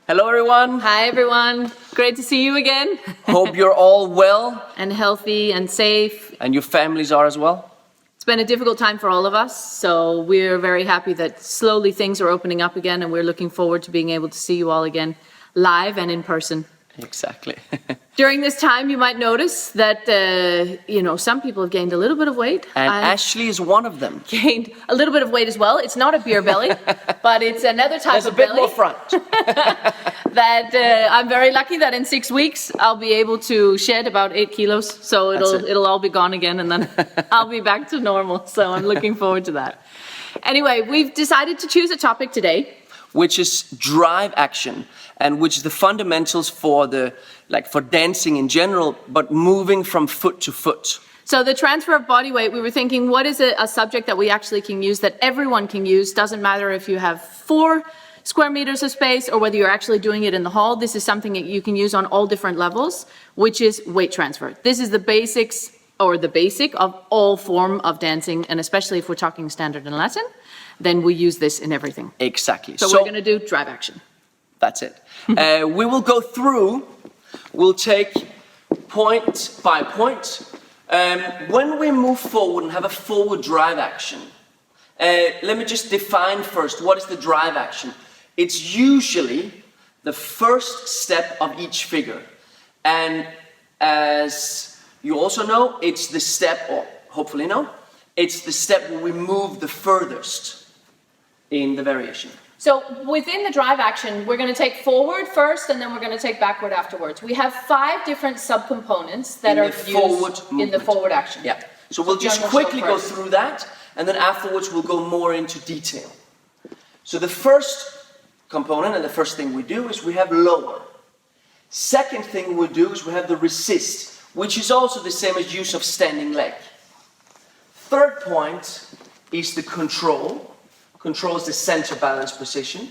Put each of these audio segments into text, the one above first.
Hello everyone. Hi everyone. Great to see you again. Hope you're all well. And healthy and safe. And your families are as well. It's been a difficult time for all of us, so we're very happy that slowly things are opening up again, and we're looking forward to being able to see you all again live and in person. Exactly. During this time, you might notice that, some people have gained a little bit of weight. And Ashli is one of them. Gained a little bit of weight as well. It's not a beer belly, but it's another type There's of belly. There's a bit more front. I'm very lucky that in 6 weeks, I'll be able to shed about 8 kilos. So it'll all be gone again, and then I'll be back to normal. So I'm looking forward to that. Anyway, we've decided to choose a topic today, which is drive action, and which is the fundamentals for dancing in general, but moving from foot to foot. So the transfer of body weight, we were thinking, what is a subject that we actually can use, that everyone can use? Doesn't matter if you have 4 square meters of space or whether you're actually doing it in the hall. This is something that you can use on all different levels, which is weight transfer. This is the basics, or the basic of all form of dancing, and especially if we're talking standard and Latin, then we use this in everything. Exactly. So we're going to do drive action. That's it. We will go through, we'll take point by point. When we move forward and have a forward drive action, let me just define first, what is the drive action? It's usually the first step of each figure. And as you also know, it's the step, or hopefully know, it's the step where we move the furthest in the variation. So within the drive action, we're going to take forward first, and then we're going to take backward afterwards. We have 5 different subcomponents that are used in the forward action. Yeah. So we'll just quickly go through that, and then afterwards we'll go more into detail. So the first component, and the first thing we do, is we have lower. Second thing we do is we have the resist, which is also the same as use of standing leg. Third point is the control. Control is the center balance position.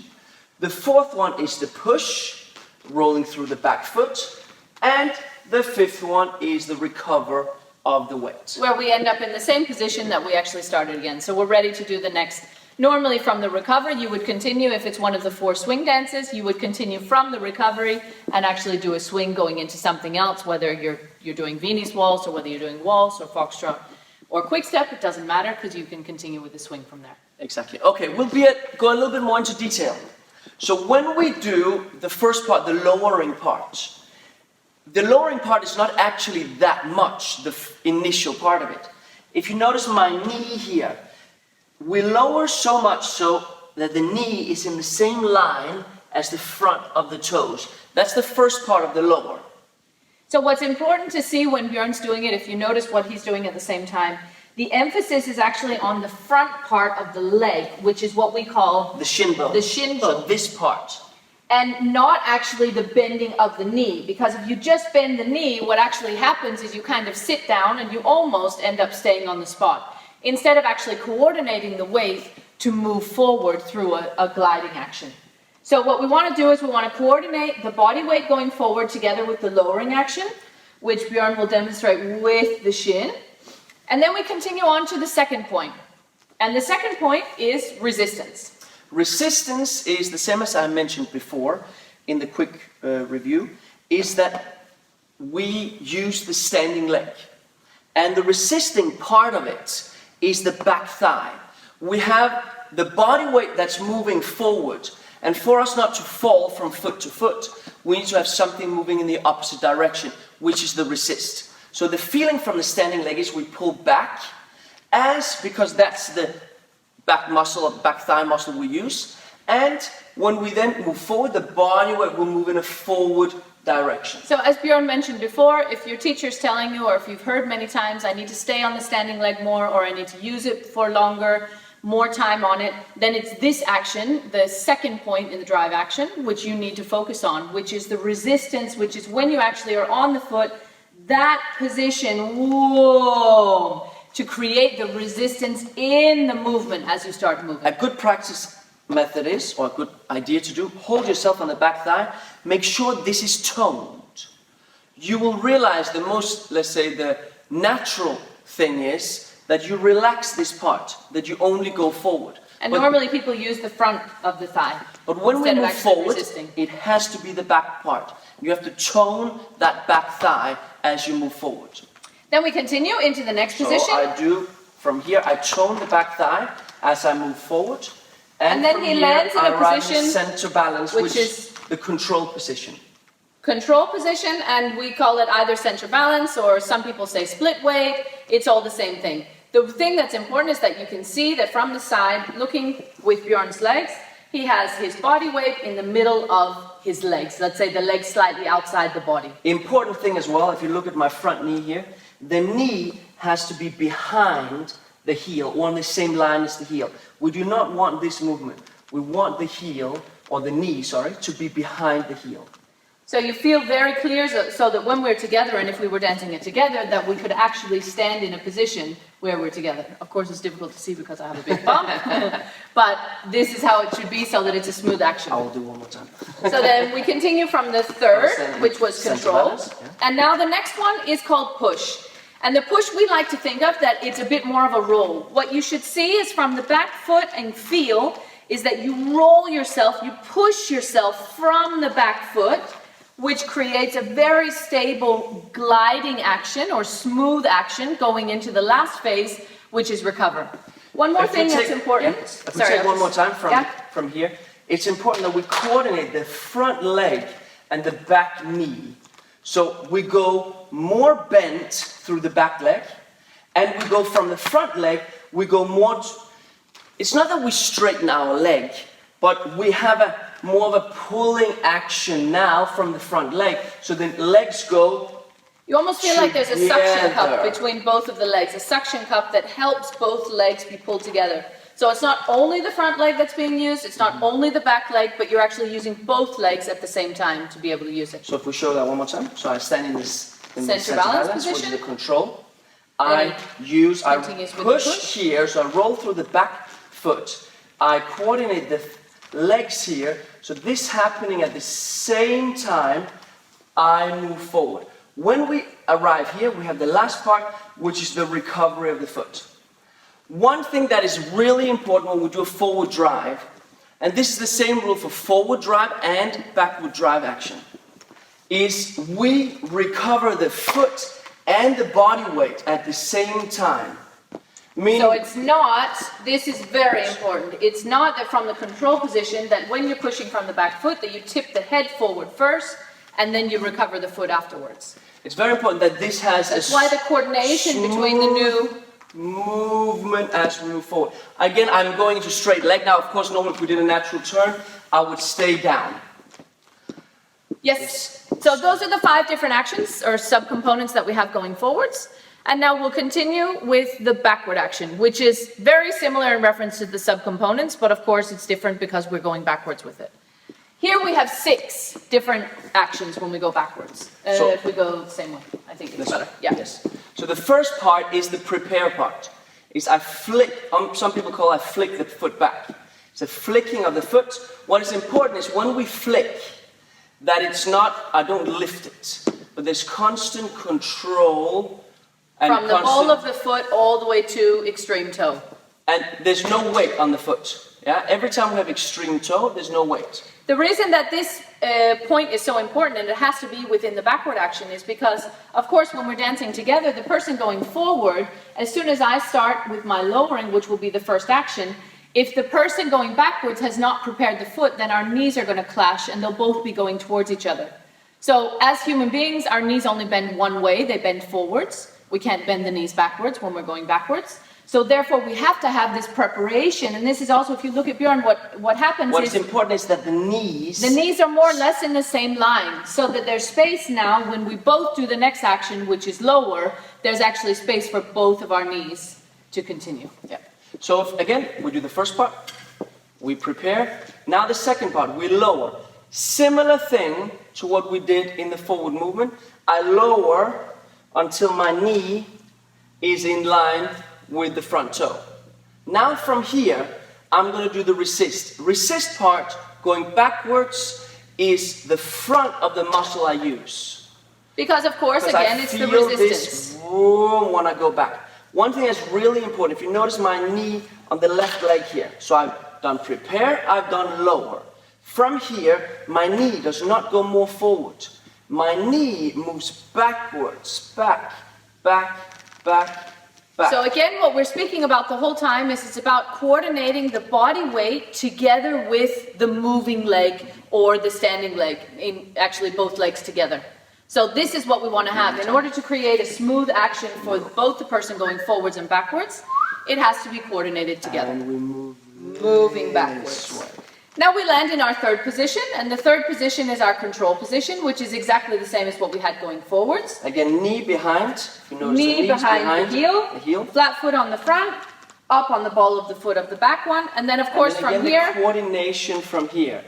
The fourth one is the push, rolling through the back foot. And the fifth one is the recover of the weight, where we end up in the same position that we actually started again. So we're ready to do the next. Normally from the recover, you would continue, if it's one of the 4 swing dances, you would continue from the recovery and actually do a swing going into something else, whether you're doing Viennese waltz, or whether you're doing waltz or foxtrot or quick step. It doesn't matter, because you can continue with the swing from there. Exactly. Okay, we'll go a little bit more into detail. So when we do the first part, the lowering part is not actually that much, the initial part of it. If you notice my knee here, we lower so much so that the knee is in the same line as the front of the toes. That's the first part of the lower. So what's important to see when Bjorn's doing it, if you notice what he's doing at the same time, the emphasis is actually on the front part of the leg, which is what we call the shin bone. The shin bone. So this part. And not actually the bending of the knee, because if you just bend the knee, what actually happens is you kind of sit down and you almost end up staying on the spot, instead of actually coordinating the weight to move forward through a gliding action. So what we want to do is we want to coordinate the body weight going forward together with the lowering action, which Bjorn will demonstrate with the shin. And then we continue on to the second point. And the second point is resistance. Resistance is the same as I mentioned before in the quick review, is that we use the standing leg. And the resisting part of it is the back thigh. We have the body weight that's moving forward. And for us not to fall from foot to foot, we need to have something moving in the opposite direction, which is the resist. So the feeling from the standing leg is we pull back, because that's the back muscle, or back thigh muscle we use. And when we then move forward, the body weight will move in a forward direction. So as Bjorn mentioned before, if your teacher's telling you, or if you've heard many times, I need to stay on the standing leg more, or I need to use it for longer, more time on it, then it's this action, the second point in the drive action, which you need to focus on, which is the resistance, which is when you actually are on the foot, that position, whoa, to create the resistance in the movement as you start moving. A good practice method is, or a good idea to do, hold yourself on the back thigh, make sure this is toned. You will realize the natural thing is that you relax this part, that you only go forward. And But- normally people use the front of the thigh. But when we instead of move actually forward, resisting. it has to be the back part. You have to tone that back thigh as you move forward. Then we continue into the next So position. I do, from here, I tone the back thigh as I move forward. And then from he here, lands in I a arrive position in center balance, which which is is the control position. Control position, and we call it either center balance or some people say split weight. It's all the same thing. The thing that's important is that you can see that from the side, looking with Bjorn's legs, he has his body weight in the middle of his legs. Let's say the legs slightly outside the body. Important thing as well, if you look at my front knee here, the knee has to be behind the heel, or on the same line as the heel. We do not want this movement. We want the heel, or the knee, sorry, to be behind the heel. So you feel very clear so that when we're together, and if we were dancing it together, that we could actually stand in a position where we're together. Of course, it's difficult to see because I have a big bump, but this is how it should be so that it's a smooth action. I will do one more time. So then we continue from the third, which was Center control. balance, yeah. And now the next one is called push. And the push we like to think of that it's a bit more of a roll. What you should see is from the back foot and feel is that you roll yourself, you push yourself from the back foot, which creates a very stable gliding action or smooth action going into the last phase, which is recover. One more If we thing take- that's important. yeah, if we take one more time from here, it's important that we coordinate the front leg and the back knee. So we go more bent through the back leg, and we go from the front leg, we go more, it's not that we straighten our leg, but we have more of a pulling action now from the front leg. So the legs go. You almost feel like there's a suction cup Together. between both of the legs, a suction cup that helps both legs be pulled together. So it's not only the front leg that's being used, it's not only the back leg, but you're actually using both legs at the same time to be able to use it. So if we show that one more time. So I stand in this Center balance which position. is the control. Then I continues with the push push. here, so I roll through the back foot. I coordinate the legs here. So this happening at the same time, I move forward. When we arrive here, we have the last part, which is the recovery of the foot. One thing that is really important when we do a forward drive, and this is the same rule for forward drive and backward drive action, is we recover the foot and the body weight at the same time. Meaning, So it's not, this is very important, it's not that from the control position that when you're pushing from the back foot that you tip the head forward first and then you recover the foot afterwards. it's very important that this has That's why the coordination between the new movement as we move forward. Again, I'm going into straight leg now. Of course, normally if we did a natural turn, I would stay down. Yes. So those are the 5 different actions or subcomponents that we have going forwards. And now we'll continue with the backward action, which is very similar in reference to the subcomponents, but of course it's different because we're going backwards with it. Here we have 6 different actions when we go backwards. So- If we go the same way, I think it's This better. way. Yeah. Yes. So the first part is the prepare part. Is I flick, some people call I flick the foot back. It's a flicking of the foot. What is important is when we flick, that it's not, I don't lift it, but there's constant control and From the ball of the foot all the way to extreme toe. and there's no weight on the foot. Yeah, every time we have extreme toe, there's no weight. The reason that this point is so important, and it has to be within the backward action, is because, of course, when we're dancing together, the person going forward, as soon as I start with my lowering, which will be the first action, if the person going backwards has not prepared the foot, then our knees are going to clash and they'll both be going towards each other. So as human beings, our knees only bend one way, they bend forwards. We can't bend the knees backwards when we're going backwards. So therefore we have to have this preparation, and this is also, if you look at Bjorn, what happens What is is important is that the knees are more or less in the same line, so that there's space now when we both do the next action, which is lower, there's actually space for both of our knees to continue. Yeah. So if, again, we do the first part, we prepare. Now the second part, we lower. Similar thing to what we did in the forward movement. I lower until my knee is in line with the front toe. Now from here, I'm going to do the resist. Resist part, going backwards, is the front of the muscle I use. Because of course, Because again, I it's the feel resistance. this room when I go back. One thing that's really important, if you notice my knee on the left leg here, so I've done prepare, I've done lower. From here, my knee does not go more forward. My knee moves backwards, back, back, back, back. So again, what we're speaking about the whole time is it's about coordinating the body weight together with the moving leg or the standing leg, in actually both legs together. So this is what we want to have. In order to create a smooth action for both the person going forwards and backwards, it has to be coordinated together. And we move moving backwards. Now we land in our third position, and the third position is our control position, which is exactly the same as what we had going forwards. Again, knee behind. You notice Knee behind the heel, flat foot on the front, up on the ball of the foot of the back one, and then of course and then from again, here, the coordination from here.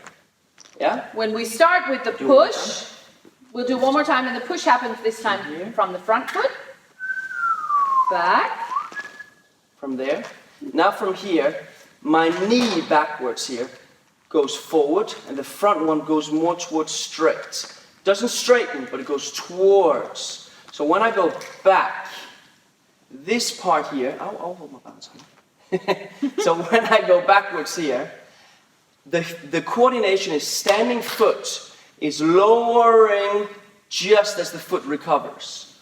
Yeah? when we start with the push, we'll do one more time, and the push happens this time from the front foot, back. From there. Now from here, my knee backwards here goes forward, and the front one goes more towards straight. Doesn't straighten, but it goes towards. So when I go back, this part here, I'll hold my balance here. So when I go backwards here, the coordination is standing foot is lowering just as the foot recovers,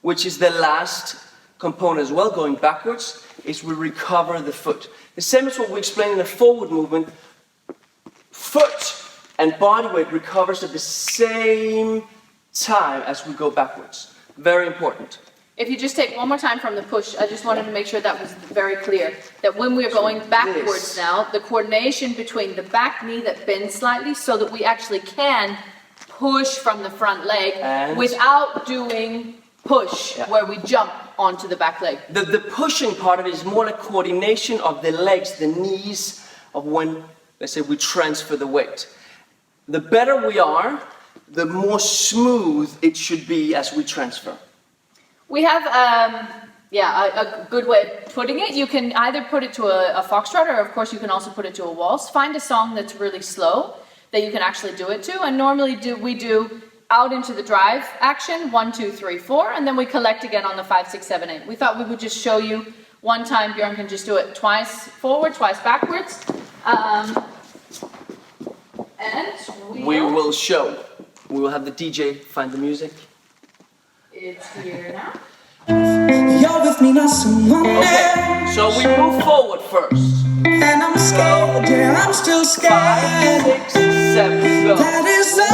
which is the last component as well, going backwards, is we recover the foot. The same as what we explained in the forward movement. Foot and body weight recovers at the same time as we go backwards. Very important. If you just take one more time from the push, I just wanted to make sure that was very clear. That when we're going backwards now, the coordination between the back knee that bends slightly so that we actually can push from the front leg and without doing push where we jump onto the back leg. The pushing part of it is more like coordination of the legs, the knees, of when, let's say, we transfer the weight. The better we are, the more smooth it should be as we transfer. We have, a good way of putting it. You can either put it to a foxtrot, or of course you can also put it to a waltz. Find a song that's really slow that you can actually do it to, and normally we do out into the drive action, 1, 2, 3, 4, and then we collect again on the 5, 6, 7, 8. We thought we would just show you one time. Bjorn can just do it twice forward, twice backwards. And we will show. We will have the DJ find the music. It's here now. You're with me, not someone Okay, so we move forward first. and I'm scared, yeah, I'm still scared. 5, 6, 7, go. That is 1,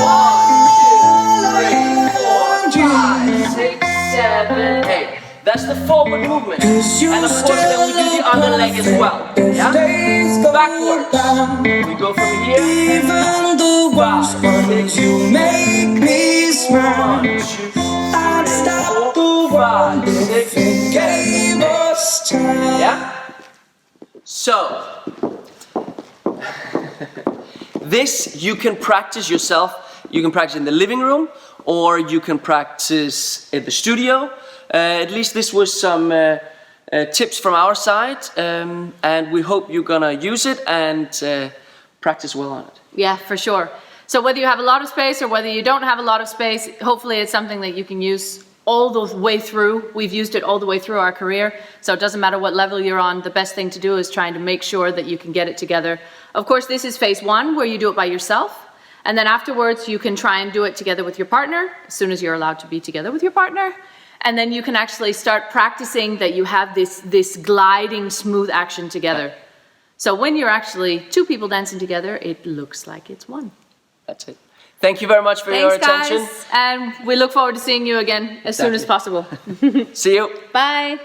2, 3, 4, 5, 6, 7, 8. That's the forward movement. And of course then we do the other leg as well. Yeah? Backwards. We go from here. Even the worst ones, you make me smile. 1, 2, 3, I'd stop 4, the 5, world 6, if it 7, gave 8. us time. Yeah? So, this you can practice yourself. You can practice in the living room, or you can practice at the studio. At least this was some tips from our side, and we hope you're gonna use it and practice well on it. Yeah, for sure. So whether you have a lot of space or whether you don't have a lot of space, hopefully it's something that you can use all the way through. We've used it all the way through our career, so it doesn't matter what level you're on. The best thing to do is trying to make sure that you can get it together. Of course, this is phase 1, where you do it by yourself, and then afterwards you can try and do it together with your partner, as soon as you're allowed to be together with your partner. And then you can actually start practicing that you have this gliding, smooth action together. So when you're actually 2 people dancing together, it looks like it's 1. That's it. Thank you very much for your attention. Thanks, guys. And we look forward to seeing you again as soon as possible. See you. Bye.